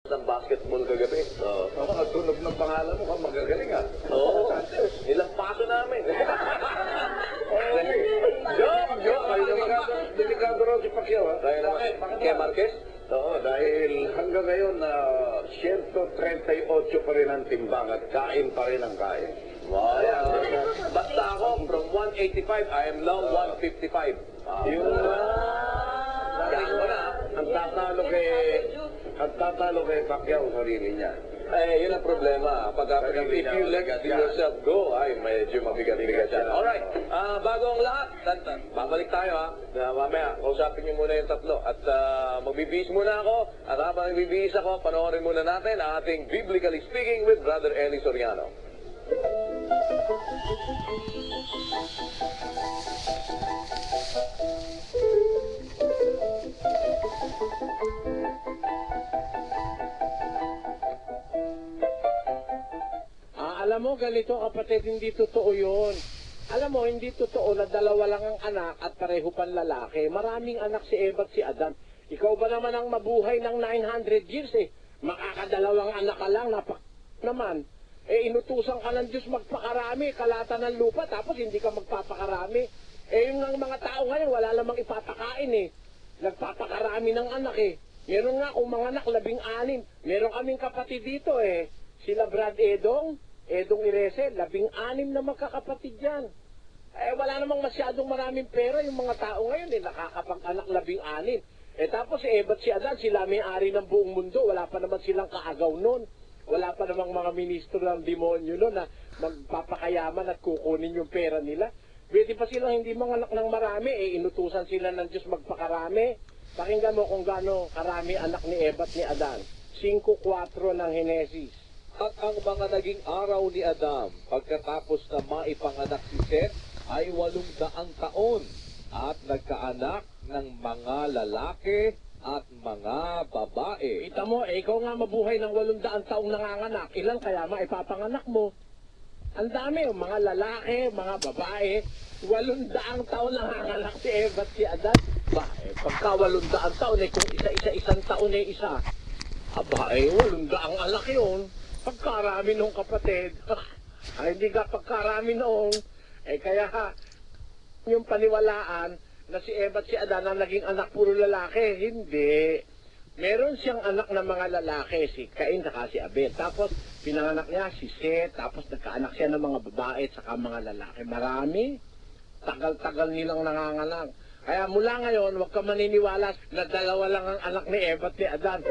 ng basketball kagabi. Ako, ang tunog ng pangalan mo, magagaling ah. Oo. Ilang paso namin. Joke! Delikado raw si Pacquiao ah. Dahil kay Marquez? Oo, dahil hanggang ngayon na 138 pa rin ang timbang at kain pa rin ang kain. Wow. Basta ako, from 185, I am now 155. Yun na. Yan ko na. Ang tatalo kay Pacquiao ang sarili niya. Eh, yun ang problema. Pag if you let yourself go, ay medyo mabigat-bigat yan. Alright, bago ang lahat, babalik tayo ha. Mamaya, kausapin niyo muna yung tatlo. At magbibihis muna ako. At habang nagbibihis ako, panoorin muna natin ang ating Biblically Speaking with Brother Eli Soriano. Alam mo, ganito kapatid, hindi totoo yun. Alam mo, hindi totoo na dalawa lang ang anak at pareho pang lalaki. Maraming anak si Eva at si Adan. Ikaw ba naman ang mabuhay ng 900 years eh? Makakadalawang anak ka lang, naman. Eh, inutusan ka ng Diyos magpakarami, kalata ng lupa, tapos hindi ka magpapakarami. Eh, yung mga tao ngayon, wala namang ipapakain eh. Nagpapakarami ng anak eh. Meron nga kung mga anak, 16. Meron kaming kapatid dito eh. Sila Brad Edong Irese, 16 na magkakapatid yan. Eh, wala namang masyadong maraming pera yung mga tao ngayon eh, nakakapag-anak 16. Eh, tapos si Eva at si Adan, sila may-ari ng buong mundo, wala pa naman silang kaagaw nun. Wala pa namang mga ministro ng demonyo nun na magpapakayaman at kukunin yung pera nila. Pwede pa silang hindi manganak ng marami, eh, inutusan sila ng Diyos magpakarami. Pakinggan mo kung gaano karami anak ni Eva at ni Adan. 5:4 ng Henesis. At ang mga naging araw ni Adam pagkatapos na maipanganak si Seth ay 800 taon at nagkaanak ng mga lalaki at mga babae. Kita mo, eh, ikaw nga mabuhay ng 800 taong nanganganak. Ilan kaya maipapanganak mo? Ang dami, mga lalaki, mga babae. 800 taon nanganganak si Eva at si Adan. Ba, eh, pagka 800 taon, eh, kung isang taon eh isa. Aba, eh, 800 anak yun. Pagkarami nung kapatid. Ay, hindi ka pagkarami noong. Eh, kaya yung paniwalaan na si Eva at si Adan ang naging anak puro lalaki. Hindi. Meron siyang anak na mga lalaki, si Cain at si Abel. Tapos, pinanganak niya si Seth. Tapos, nagkaanak siya ng mga babae at saka mga lalaki. Marami. Tagal-tagal nilang nanganganak. Kaya mula ngayon, huwag ka maniniwala na dalawa lang ang anak ni Eva at ni Adan.